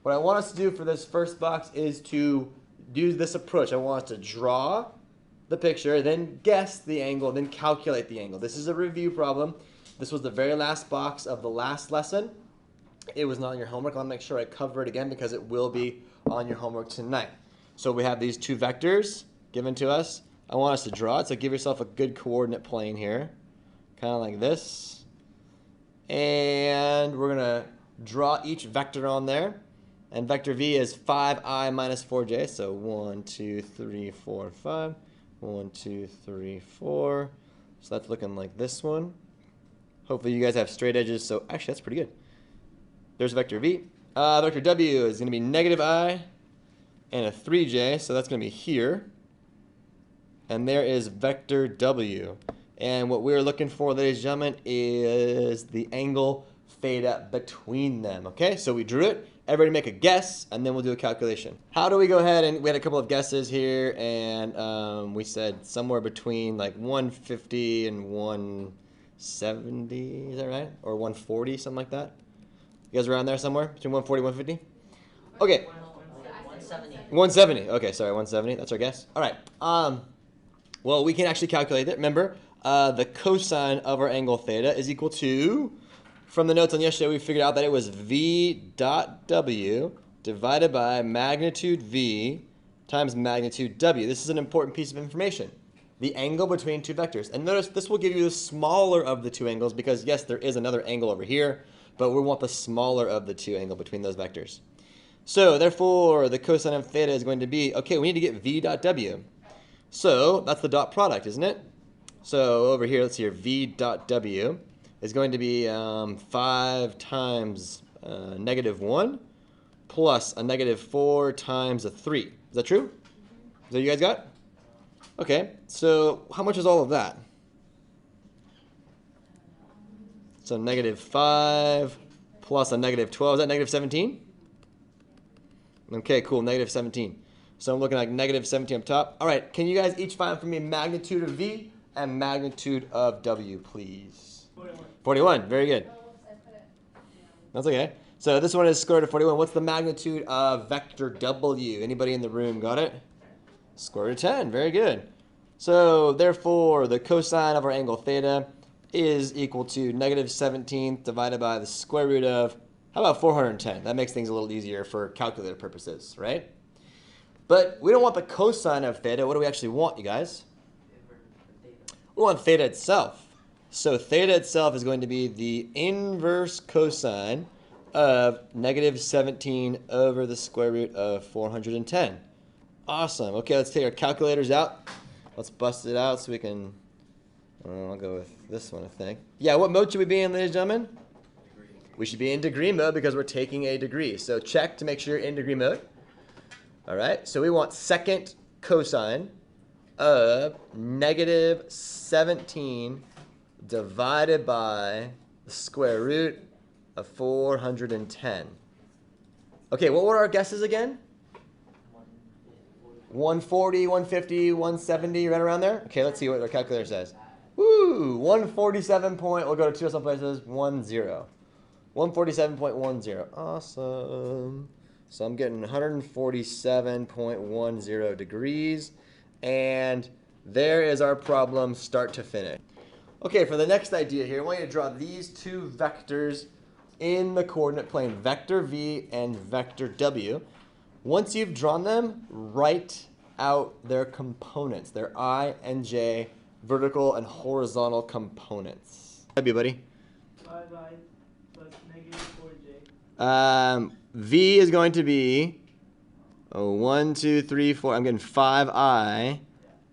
What I want us to do for this first box is to do this approach. I want us to draw the picture, then guess the angle, then calculate the angle. This is a review problem. This was the very last box of the last lesson. It was not on your homework. I'll make sure I cover it again because it will be on your homework tonight. So we have these two vectors given to us. I want us to draw it, so give yourself a good coordinate plane here, kind of like this. And we're going to draw each vector on there. And vector v is 5i minus 4j, so 1, 2, 3, 4, 5. 1, 2, 3, 4. So that's looking like this one. Hopefully you guys have straight edges, so actually that's pretty good. There's vector v. Vector w is going to be negative I and a 3j, so that's going to be here. And there is vector w. And what we're looking for, ladies and gentlemen, is the angle theta between them. Okay, so we drew it. Everybody make a guess, and then we'll do a calculation. How do we go ahead and we had a couple of guesses here, and we said somewhere between like 150 and 170, is that right? Or 140, something like that? You guys around there somewhere? Between 140 and 150? Okay. 170. 170. Okay, sorry, 170. That's our guess. All right. Well, we can actually calculate it. Remember, the cosine of our angle theta is equal to, from the notes on yesterday, we figured out that it was v dot w divided by magnitude v times magnitude w. This is an important piece of information. The angle between two vectors. And notice this will give you the smaller of the two angles because, yes, there is another angle over here, but we want the smaller of the two angle between those vectors. So, therefore, the cosine of theta is going to be, okay, we need to get v dot w. So, that's the dot product, isn't it? So, over here, let's see here, v dot w is going to be 5 times negative 1 plus a negative 4 times a 3. Is that true? Is that what you guys got? Okay, so how much is all of that? So negative 5 plus a negative 12. Is that negative 17? Okay, cool, negative 17. So I'm looking like negative 17 up top. All right, can you guys each find for me magnitude of v and magnitude of w, please? 41, very good. That's okay. So this one is square root of 41. What's the magnitude of vector w? Anybody in the room got it? Square root of 10, very good. So therefore, the cosine of our angle theta is equal to negative 17 divided by the square root of, how about 410? That makes things a little easier for calculator purposes, right? But we don't want the cosine of theta. What do we actually want, you guys? We want theta itself. So theta itself is going to be the inverse cosine of negative 17 over the square root of 410. Awesome. Okay, let's take our calculators out. Let's bust it out so we can, I'll go with this one, I think. Yeah, what mode should we be in, ladies and gentlemen? Degree. We should be in degree mode because we're taking a degree. So check to make sure you're in degree mode. All right, so we want second cosine of negative 17 divided by the square root of 410. Okay, what were our guesses again? 140, 150, 170, right around there? Okay, let's see what our calculator says. Woo, 147 point, we'll go to two decimal places, 10. 147.10, awesome. So I'm getting 147.10 degrees, and there is our problem start to finish. Okay, for the next idea here, I want you to draw these two vectors in the coordinate plane, vector v and vector w. Once you've drawn them, write out their components, their I and j vertical and horizontal components. W, buddy. 5i plus negative 4j. V is going to be 1, 2, 3, 4. I'm getting 5i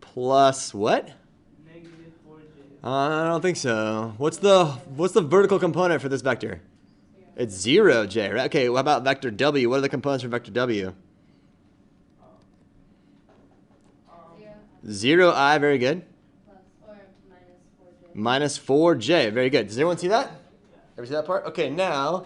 plus what? Negative 4j. I don't think so. What's the vertical component for this vector? It's 0j, right? Okay, what about vector w? What are the components for vector w? 0i, very good. Plus or minus 4j. Minus 4j, very good. Does everyone see that? Ever see that part? Okay, now,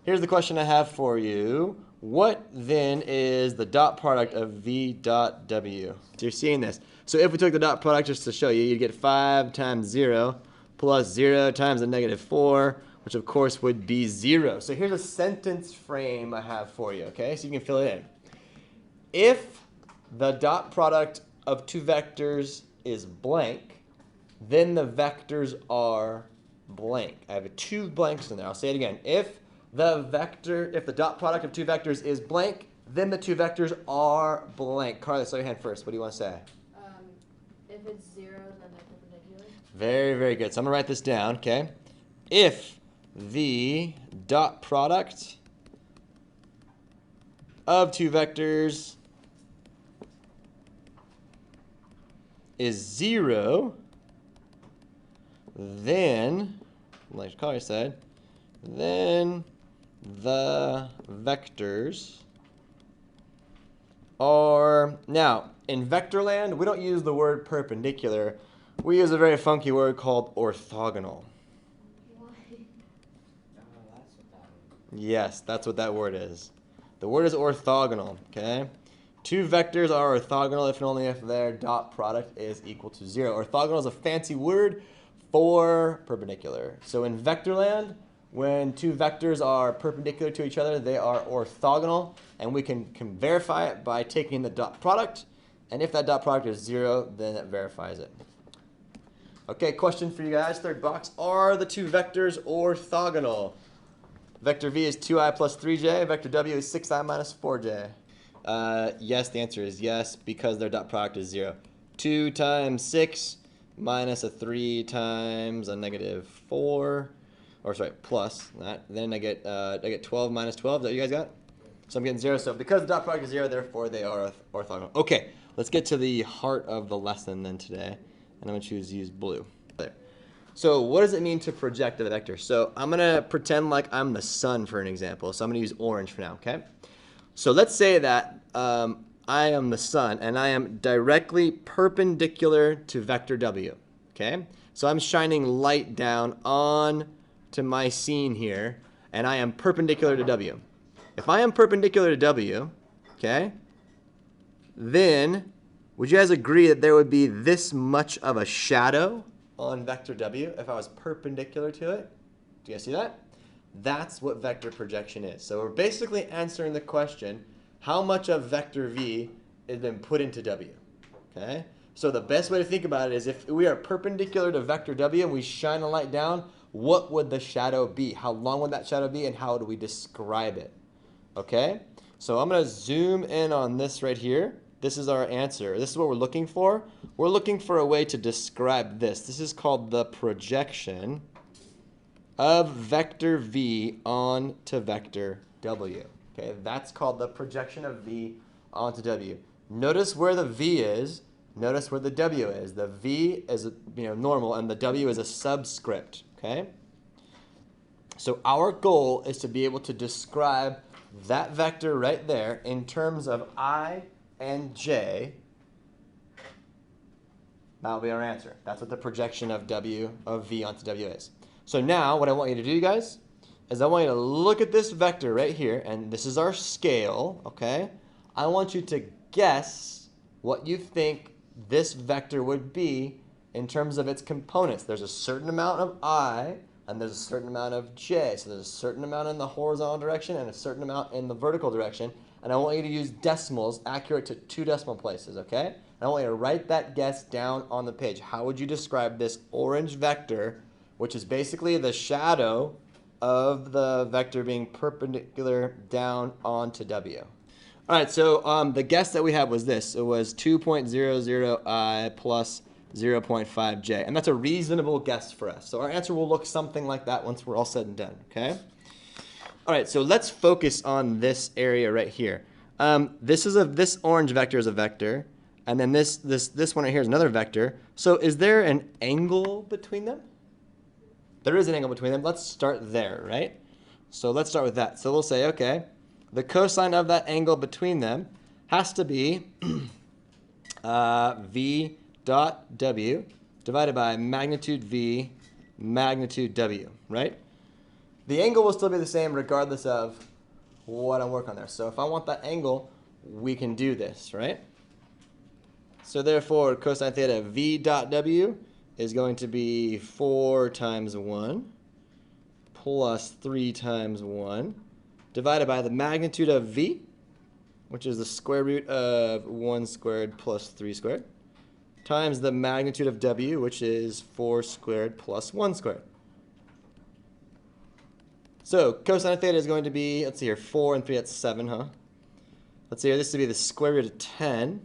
here's the question I have for you. What then is the dot product of v dot w? So you're seeing this. So if we took the dot product just to show you, you'd get 5 times 0 plus 0 times a negative 4, which which of course would be 0. So here's a sentence frame I have for you, okay? So you can fill it in. If the dot product of two vectors is blank, then the vectors are blank. I have two blanks in there. I'll say it again. If the dot product of two vectors is blank, then the two vectors are blank. Carly, show your hand first. What do you want to say? If it's 0, then they're perpendicular. Very, very good. So I'm going to write this down, okay? If the dot product of two vectors is 0, then, like Carly said, then the vectors are, now, in vector land, we don't use the word perpendicular. We use a very funky word called orthogonal. Why? That's what that Yes, that's what that word is. The word is orthogonal, okay? Two vectors are orthogonal if and only if their dot product is equal to 0. Orthogonal is a fancy word for perpendicular. So in vector land, when two vectors are perpendicular to each other, they are orthogonal, and we can verify it by taking the dot product, and if that dot product is 0, then it verifies it. Okay, question for you guys, third box. Are the two vectors orthogonal? Vector v is 2i plus 3j, vector w is 6i minus 4j. Yes, the answer is yes, because their dot product is 0. 2 times 6 minus a 3 times a negative 4. Or sorry, plus that. Then I get 12 minus 12. Is that what you guys got? So I'm getting 0. So because the dot product is 0, therefore they are orthogonal. Okay, let's get to the heart of the lesson then today. And I'm going to use blue. There. So what does it mean to project a vector? So I'm going to pretend like I'm the sun for an example. So I'm going to use orange for now, okay? So let's say that I am the sun and I am directly perpendicular to vector w, okay? So I'm shining light down on to my scene here, and I am perpendicular to W. If I am perpendicular to W, okay, then would you guys agree that there would be this much of a shadow on vector W if I was perpendicular to it? Do you guys see that? That's what vector projection is. So we're basically answering the question, how much of vector V has been put into W, okay? So the best way to think about it is if we are perpendicular to vector W and we shine a light down, what would the shadow be? How long would that shadow be, and how do we describe it? Okay? So I'm going to zoom in on this right here. This is our answer. This is what we're looking for. We're looking for a way to describe this. This is called the projection of vector V onto vector W. Okay? That's called the projection of V onto W. Notice where the V is. Notice where the W is. The V is normal, and the W is a subscript. Okay? So our goal is to be able to describe that vector right there in terms of I and J. That'll be our answer. That's what the projection of V onto W is. So now what I want you to do, you guys, is I want you to look at this vector right here, and this is our scale, okay? I want you to guess what you think this vector would be in terms of its components. There's a certain amount of I, and there's a certain amount of J. So there's a certain amount in the horizontal direction and a certain amount in the vertical direction. And I want you to use decimals accurate to 2 decimal places, okay? And I want you to write that guess down on the page. How would you describe this orange vector, which is basically the shadow of the vector being perpendicular down onto W? All right, so the guess that we had was this. It was 2.00I plus 0.5j, and that's a reasonable guess for us. So our answer will look something like that once we're all said and done, okay? All right, so let's focus on this area right here. This orange vector is a vector, and then this one right here is another vector. So is there an angle between them? There is an angle between them. Let's start there, right? So let's start with that. So we'll say, okay, the cosine of that angle between them has to be V dot W divided by magnitude V, magnitude W, right? The angle will still be the same regardless of what I'm working on there. So if I want that angle, we can do this, right? So therefore, cosine theta V dot W is going to be 4 times 1 plus 3 times 1 divided by the magnitude of v, which is the square root of 1 squared plus 3 squared, times the magnitude of w, which is 4 squared plus 1 squared. So cosine of theta is going to be, let's see here, 4 and 3, that's 7, huh? Let's see here, this would be the square root of 10,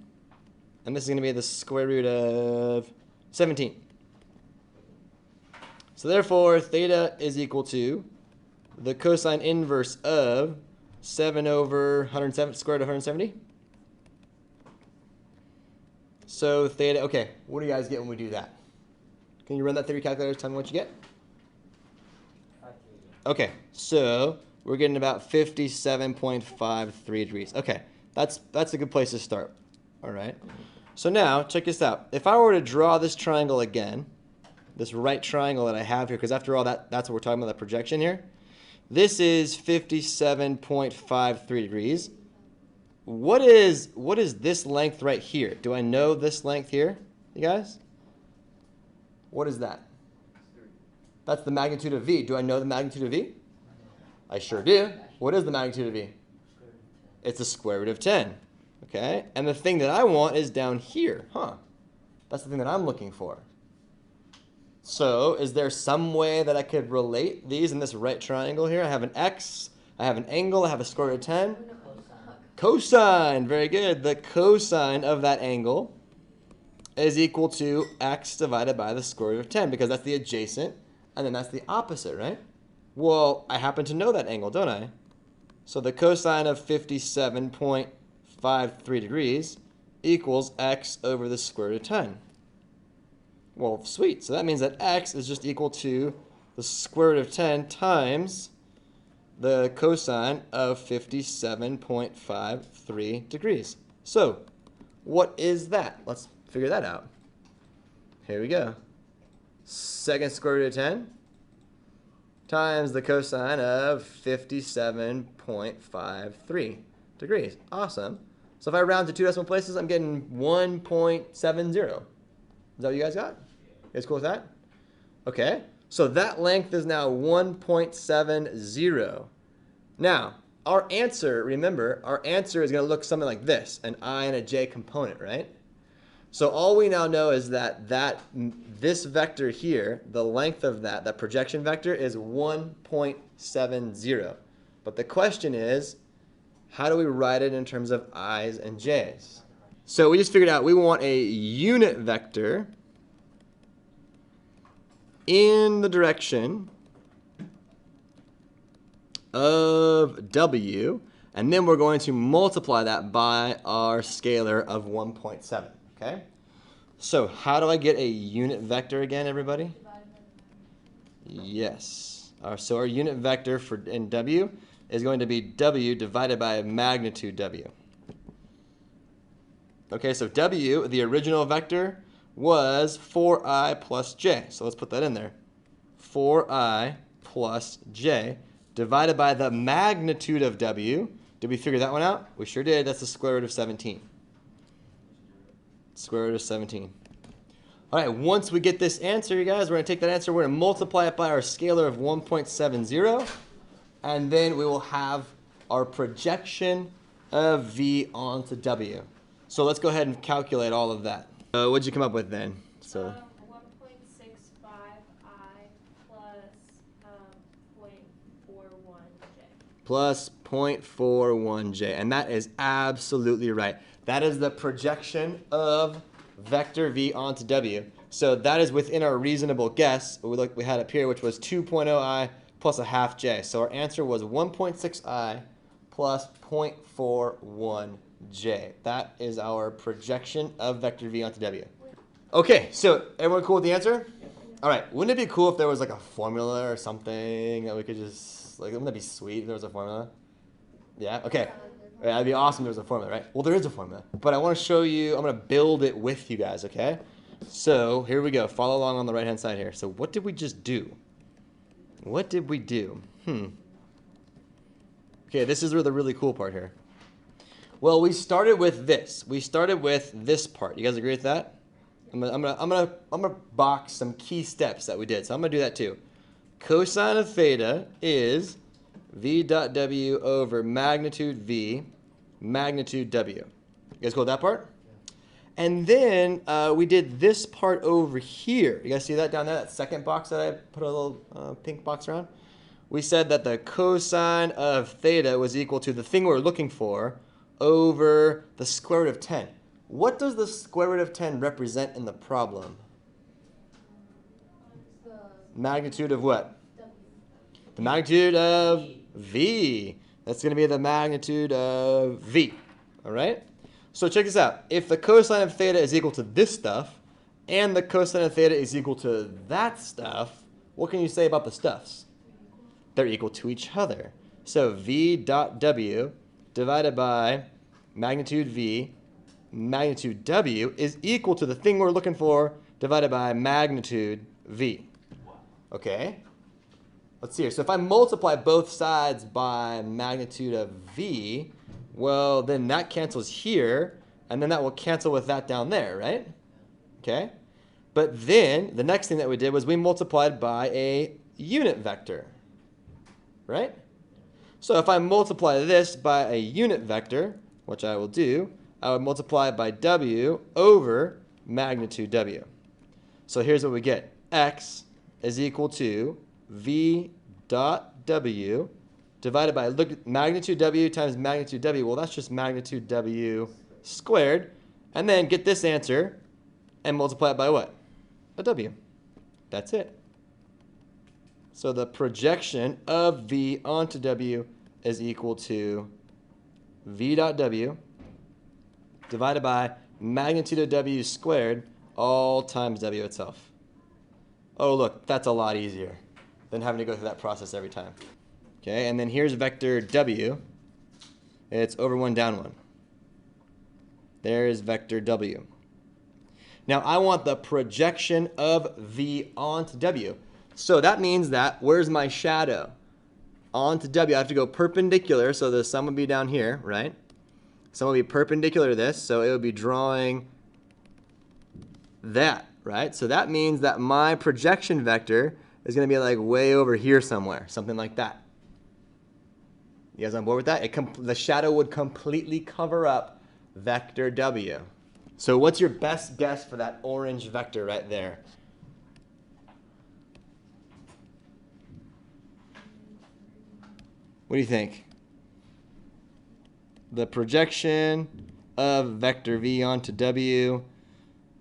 and this is going to be the square root of 17. So therefore, theta is equal to the cosine inverse of 7 over 107 square root of 170. So theta, okay, what do you guys get when we do that? Can you run that through your calculator? Tell me what you get. Okay, so we're getting about 57.53 degrees. Okay, that's a good place to start. All right. So now, check this out. If I were to draw this triangle again, this right triangle that I have here, because after all, that's what we're talking about, the projection here. This is 57.53 degrees. What is this length right here? Do I know this length here, you guys? What is that? That's the magnitude of v. Do I know the magnitude of v? I sure do. What is the magnitude of v? It's the square root of 10. Okay? And the thing that I want is down here. Huh. That's the thing that I'm looking for. So, is there some way that I could relate these in this right triangle here? I have an x, I have an angle, I have a square root of 10. Cosine. Very good. The cosine of that angle is equal to x divided by the square root of 10, because that's the adjacent, and then that's the opposite, right? Well, I happen to know that angle, don't I? So the cosine of 57.53 degrees equals x over the square root of 10. Well, sweet. So that means that x is just equal to the square root of 10 times the cosine of 57.53 degrees. So what is that? Let's figure that out. Here we go. Second square root of 10 times the cosine of 57.53 degrees. Awesome. So if I round to 2 decimal places, I'm getting 1.70. Is that what you guys got? You guys cool with that? Okay. So that length is now 1.70. Now, our answer, remember, our answer is going to look something like this, an I and a j component, right? So all we now know is that this vector here, the length of that projection vector is 1.70. But the question is, how do we write it in terms of i's and j's? So we just figured out we want a unit vector in the direction of w, and then we're going to multiply that by our scalar of 1.7. Okay? So how do I get a unit vector again, everybody? Yes. So our unit vector in w is going to be w divided by magnitude w. Okay, so w, the original vector, was 4i plus j. So let's put that in there. 4i plus j divided by the magnitude of w. Did we figure that one out? We sure did. That's the square root of 17. Square root of 17. All right, once we get this answer, you guys, we're going to take that answer, we're going to multiply it by our scalar of 1.70, and then we will have our projection of v onto w. So let's go ahead and calculate all of that. What did you come up with then? So 1.65i plus 0.41j. Plus 0.41j, and that is absolutely right. That is the projection of vector v onto w. So that is within our reasonable guess, what we had up here, which was 2.0i plus a half j. So our answer was 1.6i plus 0.41j. That is our projection of vector v onto w. Okay, so everyone cool with the answer? All right, wouldn't it be cool if there was like a formula or something that we could just, like, wouldn't that be sweet if there was a formula? Yeah, okay. Yeah, that'd be awesome if there was a formula, right? Well, there is a formula, but I want to show you, I'm going to build it with you guys, okay? So here we go. Follow along on the right-hand side here. So what did we just do? What did we do? Okay, this is the really cool part here. Well, we started with this. We started with this part. You guys agree with that? I'm gonna box some key steps that we did. So I'm gonna do that too. cosine of theta is v dot w over magnitude v magnitude w. You guys got that part? And then we did this part over here. You guys see that down there, that second box that I put a little pink box around? We said that the cosine of theta was equal to the thing we're looking for over the square root of 10. What does the square root of 10 represent in the problem? The Magnitude of what? W. The magnitude of v. That's going to be the magnitude of v. All right? So check this out. If the cosine of theta is equal to this stuff, and the cosine of theta is equal to that stuff, what can you say about the stuffs? They're equal to each other. So v dot w divided by magnitude v magnitude w is equal to the thing we're looking for divided by magnitude v. Okay? Let's see here. So if I multiply both sides by magnitude of v, well, then that cancels here, and then that will cancel with that down there, right? Okay? But then the next thing that we did was we multiplied by a unit vector, right? So if I multiply this by a unit vector, which I will do, I would multiply it by w over magnitude w. So here's what we get. X is equal to v dot w divided by, look, magnitude w times magnitude w. Well, that's just magnitude w squared. And then get this answer and multiply it by what? A w. That's it. So the projection of v onto w is equal to v dot w divided by magnitude of w squared all times w itself. Oh, look, that's a lot easier than having to go through that process every time. Okay, and then here's vector w. It's over 1 down 1. There's vector w. Now I want the projection of v onto w. So that means that, where's my shadow? Onto w, I have to go perpendicular, so the sun would be down here, right? Sun would be perpendicular to this, so it would be drawing that, right? So that means that my projection vector is going to be like way over here somewhere, something like that. You guys on board with that? The shadow would completely cover up vector w. So what's your best guess for that orange vector right there? What do you think? The projection of vector v onto w.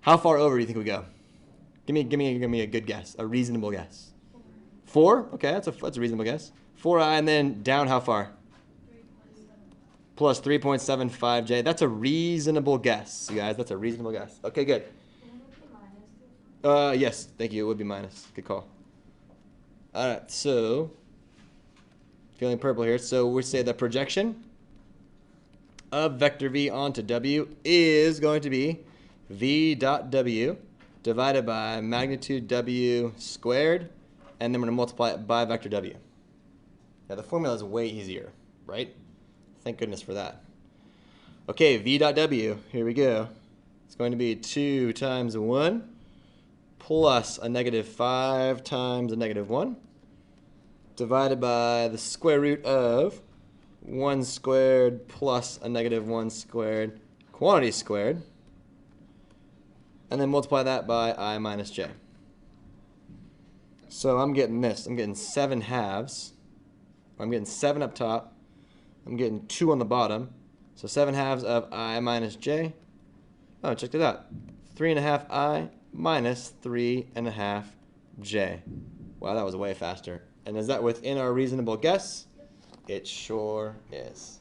How far over do you think we go? Give me a good guess, a reasonable guess. 4? Okay, that's a reasonable guess. 4i, and then down how far? Plus 3.75j. That's a reasonable guess, you guys. That's a reasonable guess. Okay, good. Yes, thank you. It would be minus. Good call. All right, so feeling purple here. So we say the projection of vector v onto w is going to be v dot w divided by magnitude w squared, and then we're going to multiply it by vector w. Now the formula is way easier, right? Thank goodness for that. Okay, v dot w, here we go. It's going to be 2 times 1 plus a negative 5 times a negative 1 divided by the square root of 1 squared plus a negative 1 squared quantity squared, and then multiply that by I minus j. So I'm getting this. I'm getting 7 halves. I'm getting 7 up top. I'm getting 2 on the bottom. So 7 halves of I minus j. Oh, check it out. 3.5 I minus 3.5 j. Wow, that was way faster. And is that within our reasonable guess? It sure is.